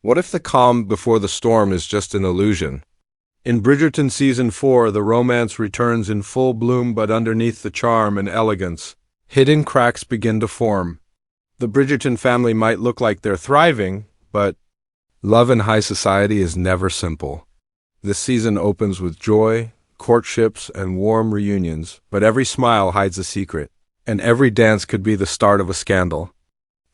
What if the calm before the storm is just an illusion? In Bridgerton Season 4, the romance returns in full bloom, but underneath the charm and elegance, hidden cracks begin to form. The Bridgerton family might look like they're thriving, but love in high society is never simple. This season opens with joy, courtships, and warm reunions, but every smile hides a secret, and every dance could be the start of a scandal.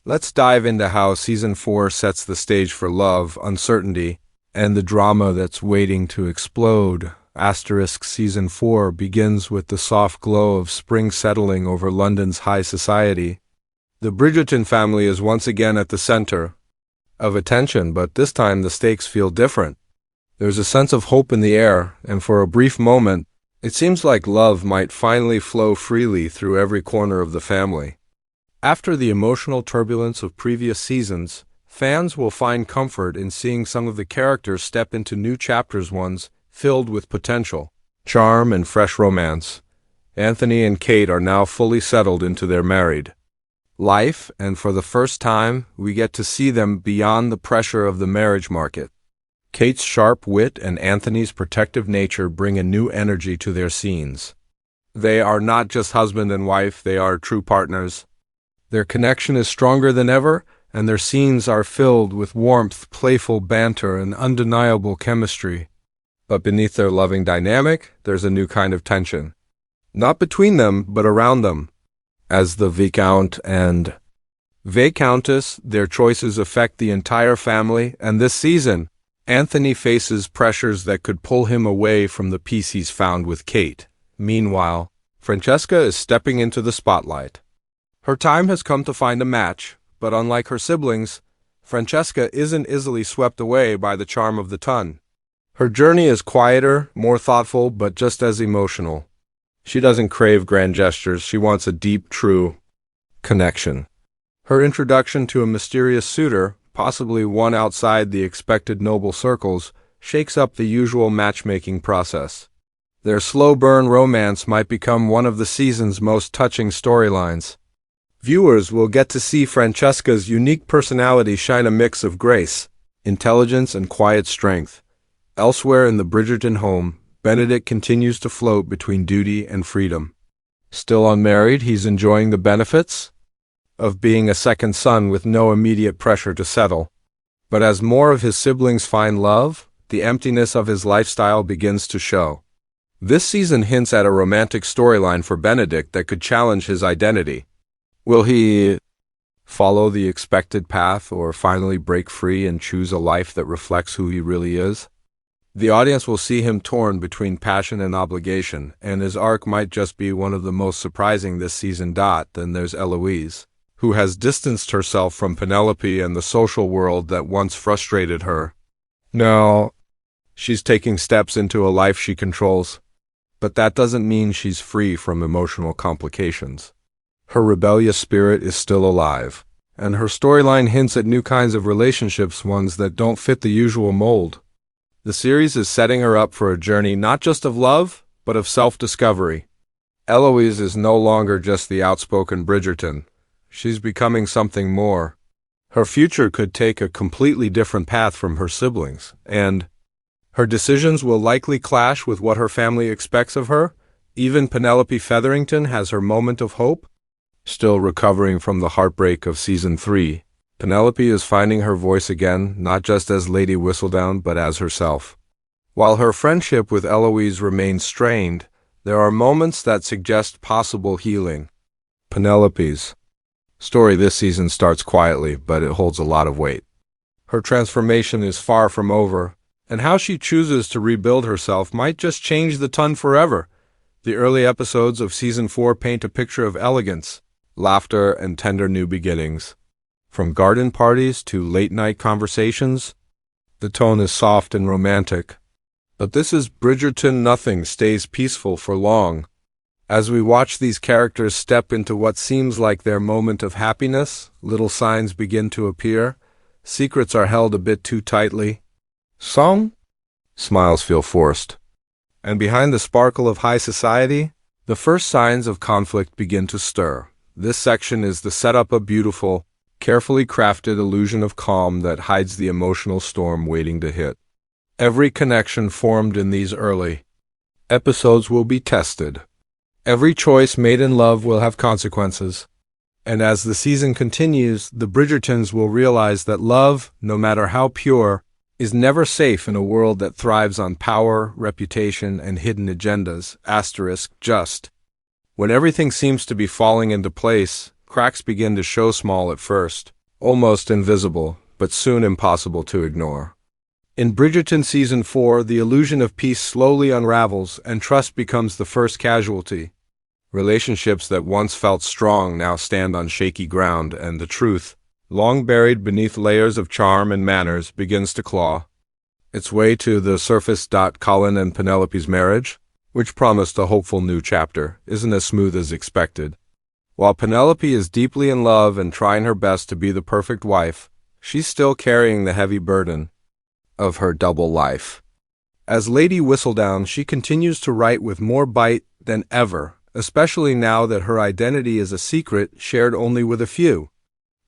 Let's dive into how Season 4 sets the stage for love, uncertainty, and the drama that's waiting to explode. Season 4 begins with the soft glow of spring settling over London's high society. The Bridgerton family is once again at the center of attention, but this time the stakes feel different. There's a sense of hope in the air, and for a brief moment, it seems like love might finally flow freely through every corner of the family. After the emotional turbulence of previous seasons, fans will find comfort in seeing some of the characters step into new chapters, ones filled with potential, charm, and fresh romance. Anthony and Kate are now fully settled into their married life, and for the first time, we get to see them beyond the pressure of the marriage market. Kate's sharp wit and Anthony's protective nature bring a new energy to their scenes. They are not just husband and wife, they are true partners. Their connection is stronger than ever, and their scenes are filled with warmth, playful banter, and undeniable chemistry. But beneath their loving dynamic, there's a new kind of tension. Not between them, but around them. As the Viscount and Viscountess, their choices affect the entire family, and this season, Anthony faces pressures that could pull him away from the peace he's found with Kate. Meanwhile, Francesca is stepping into the spotlight. Her time has come to find a match, but unlike her siblings, Francesca isn't easily swept away by the charm of the ton. Her journey is quieter, more thoughtful, but just as emotional. She doesn't crave grand gestures, she wants a deep, true connection. Her introduction to a mysterious suitor, possibly one outside the expected noble circles, shakes up the usual matchmaking process. Their slow-burn romance might become one of the season's most touching storylines. Viewers will get to see Francesca's unique personality shine a mix of grace, intelligence, and quiet strength. Elsewhere in the Bridgerton home, Benedict continues to float between duty and freedom. Still unmarried, he's enjoying the benefits of being a second son with no immediate pressure to settle. But as more of his siblings find love, the emptiness of his lifestyle begins to show. This season hints at a romantic storyline for Benedict that could challenge his identity. Will he follow the expected path or finally break free and choose a life that reflects who he really is? The audience will see him torn between passion and obligation, and his arc might just be one of the most surprising this season. Then there's Eloise, who has distanced herself from Penelope and the social world that once frustrated her. Now, she's taking steps into a life she controls, but that doesn't mean she's free from emotional complications. Her rebellious spirit is still alive, and her storyline hints at new kinds of relationships, ones that don't fit the usual mold. The series is setting her up for a journey not just of love, but of self-discovery. Eloise is no longer just the outspoken Bridgerton. She's becoming something more. Her future could take a completely different path from her siblings, and her decisions will likely clash with what her family expects of her. Even Penelope Featherington has her moment of hope. Still recovering from the heartbreak of Season 3, Penelope is finding her voice again, not just as Lady Whistledown, but as herself. While her friendship with Eloise remains strained, there are moments that suggest possible healing. Penelope's story this season starts quietly, but it holds a lot of weight. Her transformation is far from over, and how she chooses to rebuild herself might just change the ton forever. The early episodes of Season 4 paint a picture of elegance, laughter, and tender new beginnings. From garden parties to late-night conversations, the tone is soft and romantic. But this is Bridgerton. Nothing stays peaceful for long. As we watch these characters step into what seems like their moment of happiness, little signs begin to appear. Secrets are held a bit too tightly. Some smiles feel forced. And behind the sparkle of high society, the first signs of conflict begin to stir. This section is the setup of beautiful, carefully crafted illusion of calm that hides the emotional storm waiting to hit. Every connection formed in these early episodes will be tested. Every choice made in love will have consequences. And as the season continues, the Bridgertons will realize that love, no matter how pure, is never safe in a world that thrives on power, reputation, and hidden agendas. Just. When everything seems to be falling into place, cracks begin to show, small at first, almost invisible, but soon impossible to ignore. In Bridgerton Season 4, the illusion of peace slowly unravels and trust becomes the first casualty. Relationships that once felt strong now stand on shaky ground, and the truth, long buried beneath layers of charm and manners, begins to claw its way to the surface. Colin and Penelope's marriage, which promised a hopeful new chapter, isn't as smooth as expected. While Penelope is deeply in love and trying her best to be the perfect wife, she's still carrying the heavy burden of her double life. As Lady Whistledown, she continues to write with more bite than ever, especially now that her identity is a secret shared only with a few.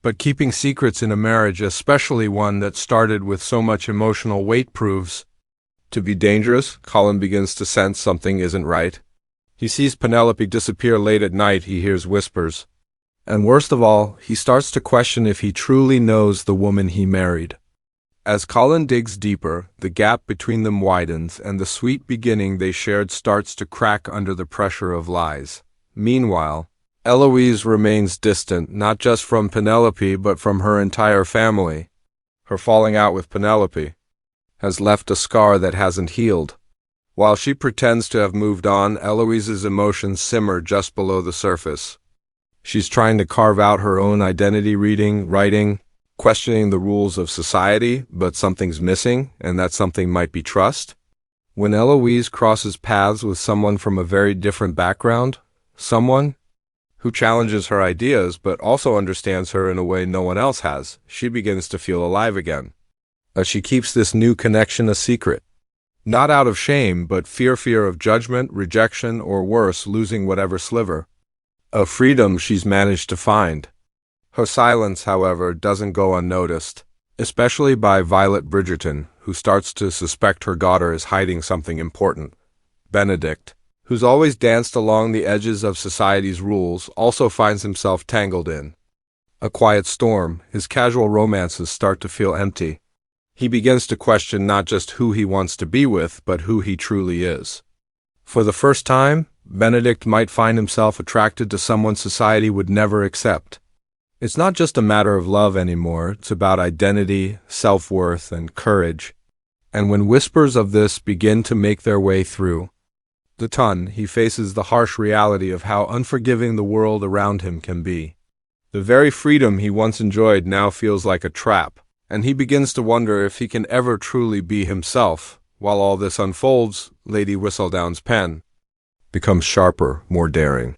But keeping secrets in a marriage, especially one that started with so much emotional weight, proves to be dangerous. Colin begins to sense something isn't right. He sees Penelope disappear late at night. He hears whispers. And worst of all, he starts to question if he truly knows the woman he married. As Colin digs deeper, the gap between them widens, and the sweet beginning they shared starts to crack under the pressure of lies. Meanwhile, Eloise remains distant, not just from Penelope, but from her entire family. Her falling out with Penelope has left a scar that hasn't healed. While she pretends to have moved on, Eloise's emotions simmer just below the surface. She's trying to carve out her own identity, reading, writing, questioning the rules of society, but something's missing, and that something might be trust. When Eloise crosses paths with someone from a very different background, someone who challenges her ideas but also understands her in a way no one else has, she begins to feel alive again. She keeps this new connection a secret. Not out of shame, but fear of judgment, rejection, or worse, losing whatever sliver of freedom she's managed to find. Her silence, however, doesn't go unnoticed, especially by Violet Bridgerton, who starts to suspect her daughter is hiding something important. Benedict, who's always danced along the edges of society's rules, also finds himself tangled in a quiet storm. His casual romances start to feel empty. He begins to question not just who he wants to be with, but who he truly is. For the first time, Benedict might find himself attracted to someone society would never accept. It's not just a matter of love anymore, it's about identity, self-worth, and courage. And when whispers of this begin to make their way through the ton, he faces the harsh reality of how unforgiving the world around him can be. The very freedom he once enjoyed now feels like a trap, and he begins to wonder if he can ever truly be himself. While all this unfolds, Lady Whistledown's pen becomes sharper, more daring.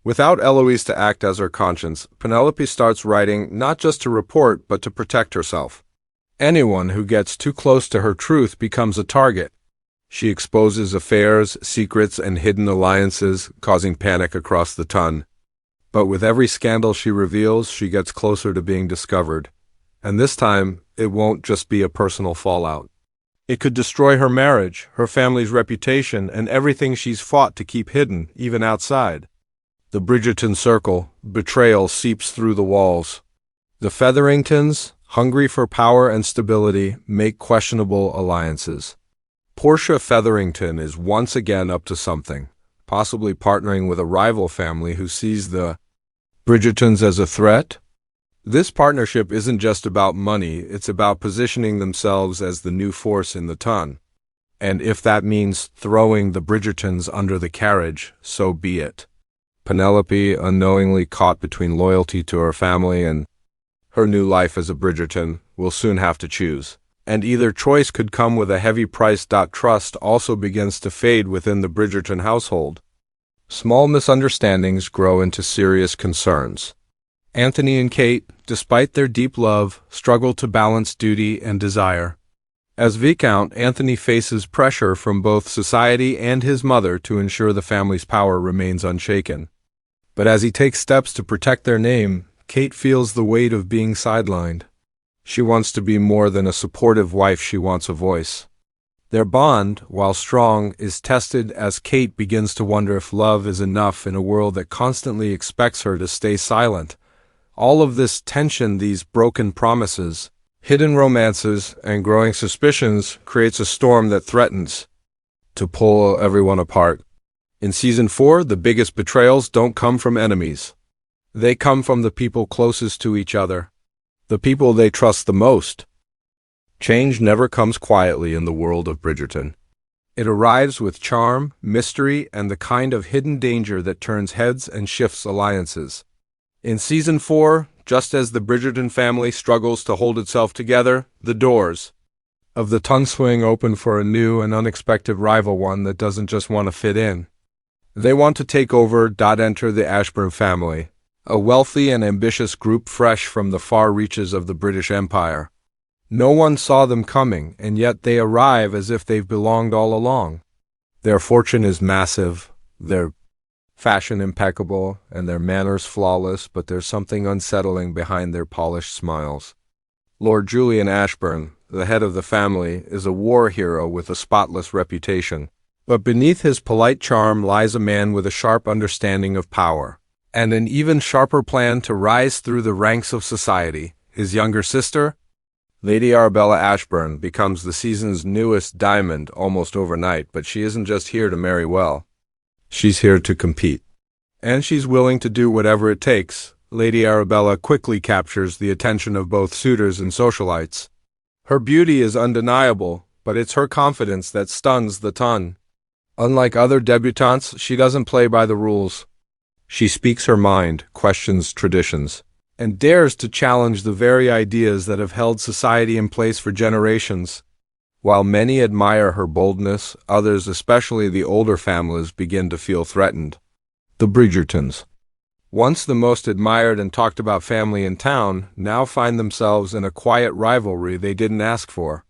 Without Eloise to act as her conscience, Penelope starts writing not just to report, but to protect herself. Anyone who gets too close to her truth becomes a target. She exposes affairs, secrets, and hidden alliances, causing panic across the ton. But with every scandal she reveals, she gets closer to being discovered. And this time, it won't just be a personal fallout. It could destroy her marriage, her family's reputation, and everything she's fought to keep hidden, even outside. The Bridgerton circle, betrayal, seeps through the walls. The Featheringtons, hungry for power and stability, make questionable alliances. Portia Featherington is once again up to something, possibly partnering with a rival family who sees the Bridgertons as a threat. This partnership isn't just about money, it's about positioning themselves as the new force in the ton. And if that means throwing the Bridgertons under the carriage, so be it. Penelope, unknowingly caught between loyalty to her family and her new life as a Bridgerton, will soon have to choose. And either choice could come with a heavy price. Trust also begins to fade within the Bridgerton household. Small misunderstandings grow into serious concerns. Anthony and Kate, despite their deep love, struggle to balance duty and desire. As Viscount, Anthony faces pressure from both society and his mother to ensure the family's power remains unshaken. But as he takes steps to protect their name, Kate feels the weight of being sidelined. She wants to be more than a supportive wife, she wants a voice. Their bond, while strong, is tested as Kate begins to wonder if love is enough in a world that constantly expects her to stay silent. All of this tension, these broken promises, hidden romances, and growing suspicions creates a storm that threatens to pull everyone apart. In Season 4, the biggest betrayals don't come from enemies. They come from the people closest to each other, the people they trust the most. Change never comes quietly in the world of Bridgerton. It arrives with charm, mystery, and the kind of hidden danger that turns heads and shifts alliances. In Season 4, just as the Bridgerton family struggles to hold itself together, the doors of the tongue swing open for a new and unexpected rival, one that doesn't just want to fit in. They want to take over. Enter the Ashbourne family, a wealthy and ambitious group fresh from the far reaches of the British Empire. No one saw them coming, and yet they arrive as if they've belonged all along. Their fortune is massive, their fashion impeccable, and their manners flawless, but there's something unsettling behind their polished smiles. Lord Julian Ashbourne, the head of the family, is a war hero with a spotless reputation. But beneath his polite charm lies a man with a sharp understanding of power, and an even sharper plan to rise through the ranks of society. His younger sister, Lady Arabella Ashbourne, becomes the season's newest diamond almost overnight, but she isn't just here to marry well. She's here to compete. And she's willing to do whatever it takes. Lady Arabella quickly captures the attention of both suitors and socialites. Her beauty is undeniable, but it's her confidence that stuns the ton. Unlike other debutantes, she doesn't play by the rules. She speaks her mind, questions traditions, and dares to challenge the very ideas that have held society in place for generations. While many admire her boldness, others, especially the older families, begin to feel threatened. The Bridgertons, once the most admired and talked about family in town, now find themselves in a quiet rivalry they didn't ask for.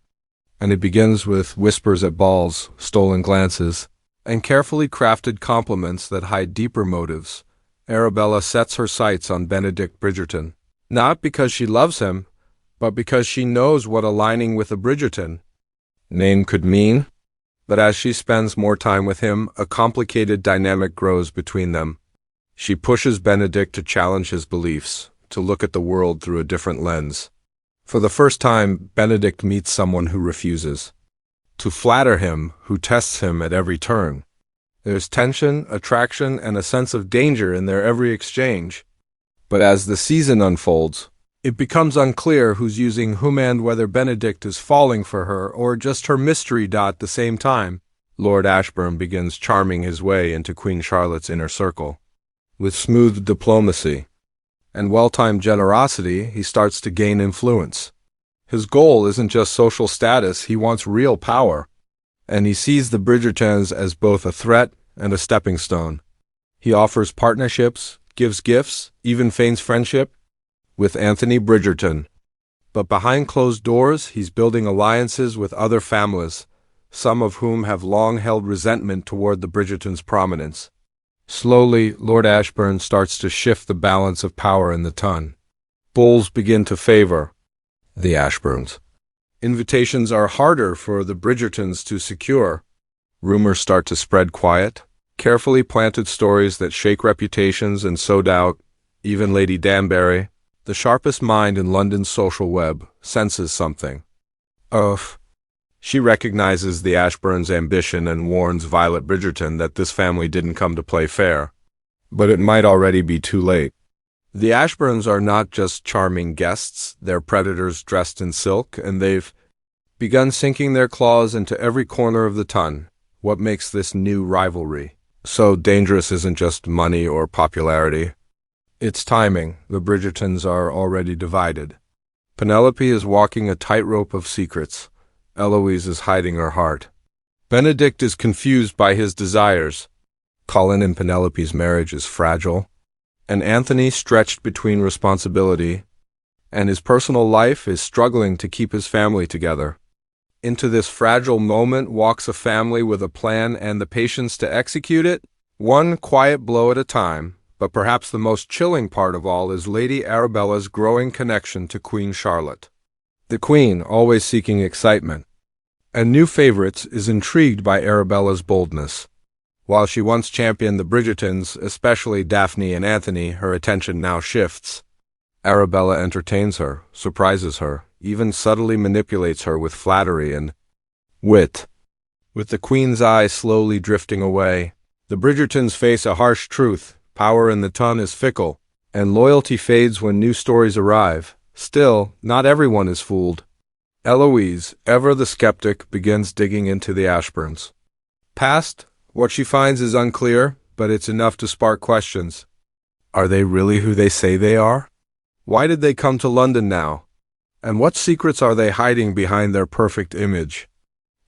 And it begins with whispers at balls, stolen glances, and carefully crafted compliments that hide deeper motives. Arabella sets her sights on Benedict Bridgerton, not because she loves him, but because she knows what aligning with a Bridgerton name could mean. But as she spends more time with him, a complicated dynamic grows between them. She pushes Benedict to challenge his beliefs, to look at the world through a different lens. For the first time, Benedict meets someone who refuses to flatter him, who tests him at every turn. There's tension, attraction, and a sense of danger in their every exchange. But as the season unfolds, it becomes unclear who's using whom and whether Benedict is falling for her or just her mystery. At the same time, Lord Ashbourne begins charming his way into Queen Charlotte's inner circle. With smooth diplomacy and well-timed generosity, he starts to gain influence. His goal isn't just social status, he wants real power. And he sees the Bridgertons as both a threat and a stepping stone. He offers partnerships, gives gifts, even feigns friendship with Anthony Bridgerton. But behind closed doors, he's building alliances with other families, some of whom have long held resentment toward the Bridgertons' prominence. Slowly, Lord Ashbourne starts to shift the balance of power in the ton. Bulls begin to favor the Ashbournes. Invitations are harder for the Bridgertons to secure. Rumors start to spread quiet, carefully planted stories that shake reputations and sow doubt. Even Lady Danbury, the sharpest mind in London's social web, senses something. She recognizes the Ashbournes' ambition and warns Violet Bridgerton that this family didn't come to play fair. But it might already be too late. The Ashbournes are not just charming guests, they're predators dressed in silk, and they've begun sinking their claws into every corner of the ton. What makes this new rivalry so dangerous isn't just money or popularity. It's timing. The Bridgertons are already divided. Penelope is walking a tightrope of secrets. Eloise is hiding her heart. Benedict is confused by his desires. Colin and Penelope's marriage is fragile. And Anthony, stretched between responsibility and his personal life, is struggling to keep his family together. Into this fragile moment walks a family with a plan and the patience to execute it, one quiet blow at a time. But perhaps the most chilling part of all is Lady Arabella's growing connection to Queen Charlotte. The Queen, always seeking excitement, and new favorites, is intrigued by Arabella's boldness. While she once championed the Bridgertons, especially Daphne and Anthony, her attention now shifts. Arabella entertains her, surprises her, even subtly manipulates her with flattery and wit. With the Queen's eye slowly drifting away, the Bridgertons face a harsh truth. Power in the ton is fickle, and loyalty fades when new stories arrive. Still, not everyone is fooled. Eloise, ever the skeptic, begins digging into the Ashbournes. Past, what she finds is unclear, but it's enough to spark questions. Are they really who they say they are? Why did they come to London now? And what secrets are they hiding behind their perfect image?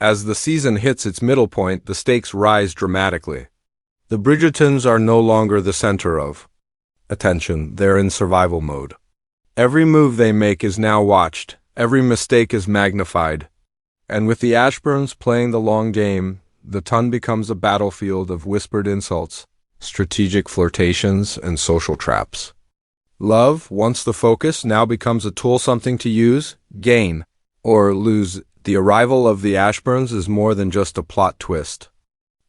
As the season hits its middle point, the stakes rise dramatically. The Bridgertons are no longer the center of attention. They're in survival mode. Every move they make is now watched. Every mistake is magnified. And with the Ashbournes playing the long game, the ton becomes a battlefield of whispered insults, strategic flirtations, and social traps. Love, once the focus, now becomes a tool, something to use, gain, or lose. The arrival of the Ashbournes is more than just a plot twist.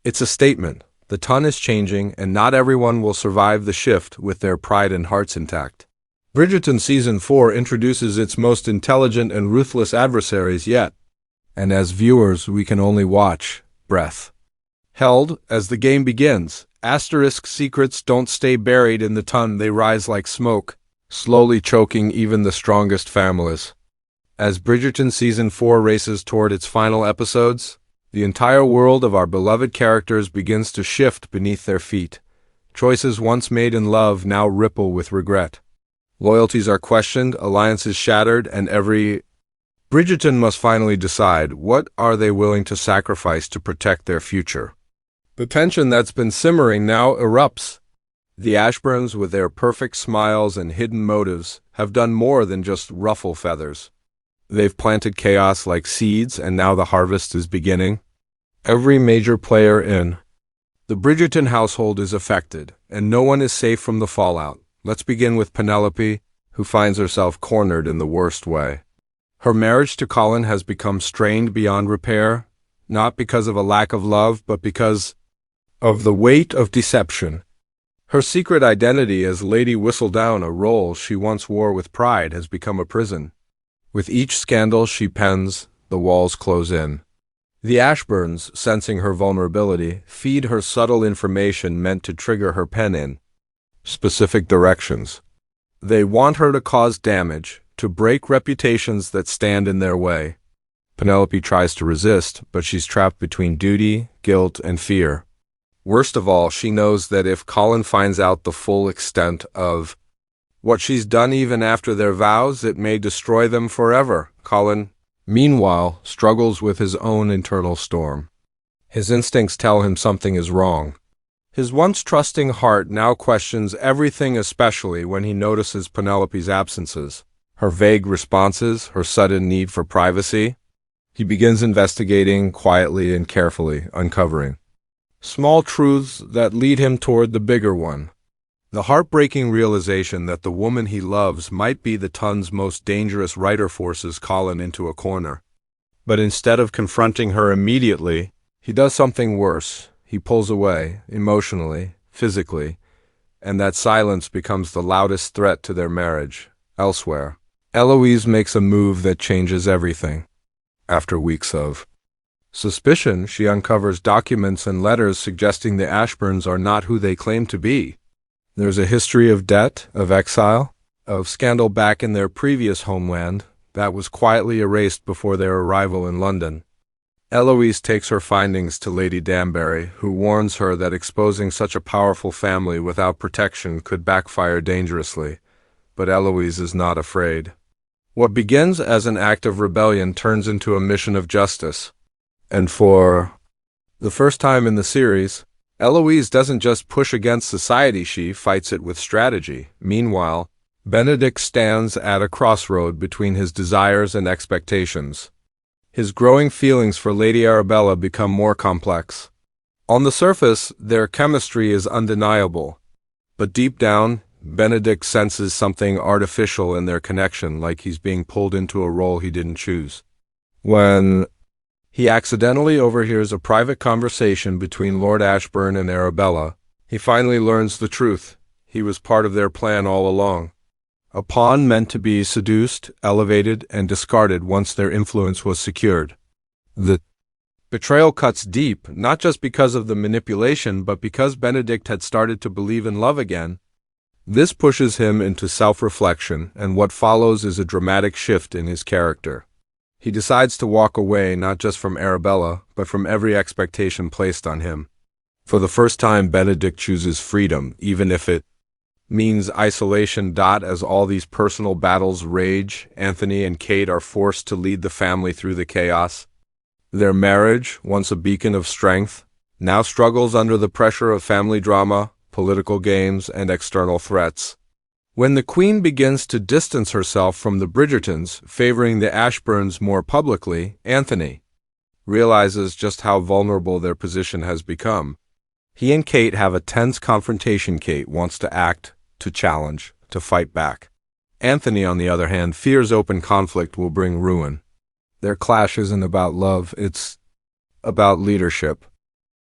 It's a statement. The ton is changing, and not everyone will survive the shift with their pride and hearts intact. Bridgerton Season 4 introduces its most intelligent and ruthless adversaries yet, and as viewers we can only watch, breath held, as the game begins. Asterisk secrets don't stay buried in the ton, they rise like smoke, slowly choking even the strongest families. As Bridgerton Season 4 races toward its final episodes, the entire world of our beloved characters begins to shift beneath their feet. Choices once made in love now ripple with regret. Loyalties are questioned, alliances shattered, and every Bridgerton must finally decide, what are they willing to sacrifice to protect their future? The tension that's been simmering now erupts. The Ashbournes, with their perfect smiles and hidden motives, have done more than just ruffle feathers. They've planted chaos like seeds, and now the harvest is beginning. Every major player in the Bridgerton household is affected, and no one is safe from the fallout. Let's begin with Penelope, who finds herself cornered in the worst way. Her marriage to Colin has become strained beyond repair, not because of a lack of love, but because of the weight of deception. Her secret identity as Lady Whistledown, a role she once wore with pride, has become a prison. With each scandal she pens, the walls close in. The Ashbournes, sensing her vulnerability, feed her subtle information meant to trigger her pen in specific directions. They want her to cause damage, to break reputations that stand in their way. Penelope tries to resist, but she's trapped between duty, guilt, and fear. Worst of all, she knows that if Colin finds out the full extent of what she's done even after their vows, it may destroy them forever. Colin, meanwhile, struggles with his own internal storm. His instincts tell him something is wrong. His once trusting heart now questions everything, especially when he notices Penelope's absences, her vague responses, her sudden need for privacy. He begins investigating quietly and carefully, uncovering small truths that lead him toward the bigger one. The heartbreaking realization that the woman he loves might be the ton's most dangerous writer forces Colin into a corner. But instead of confronting her immediately, he does something worse. He pulls away, emotionally, physically, and that silence becomes the loudest threat to their marriage. Elsewhere, Eloise makes a move that changes everything. After weeks of suspicion, she uncovers documents and letters suggesting the Ashbournes are not who they claim to be. There's a history of debt, of exile, of scandal back in their previous homeland that was quietly erased before their arrival in London. Eloise takes her findings to Lady Danbury, who warns her that exposing such a powerful family without protection could backfire dangerously. But Eloise is not afraid. What begins as an act of rebellion turns into a mission of justice. And for the first time in the series, Eloise doesn't just push against society, she fights it with strategy. Meanwhile, Benedict stands at a crossroad between his desires and expectations. His growing feelings for Lady Arabella become more complex. On the surface, their chemistry is undeniable. But deep down, Benedict senses something artificial in their connection, like he's being pulled into a role he didn't choose. When he accidentally overhears a private conversation between Lord Ashbourne and Arabella, he finally learns the truth. He was part of their plan all along. A pawn meant to be seduced, elevated, and discarded once their influence was secured. The betrayal cuts deep, not just because of the manipulation, but because Benedict had started to believe in love again. This pushes him into self-reflection, and what follows is a dramatic shift in his character. He decides to walk away not just from Arabella, but from every expectation placed on him. For the first time, Benedict chooses freedom, even if it means isolation. As all these personal battles rage, Anthony and Kate are forced to lead the family through the chaos. Their marriage, once a beacon of strength, now struggles under the pressure of family drama, political games, and external threats. When the Queen begins to distance herself from the Bridgertons, favoring the Ashbournes more publicly, Anthony realizes just how vulnerable their position has become. He and Kate have a tense confrontation. Kate wants to act, to challenge, to fight back. Anthony, on the other hand, fears open conflict will bring ruin. Their clash isn't about love, it's about leadership.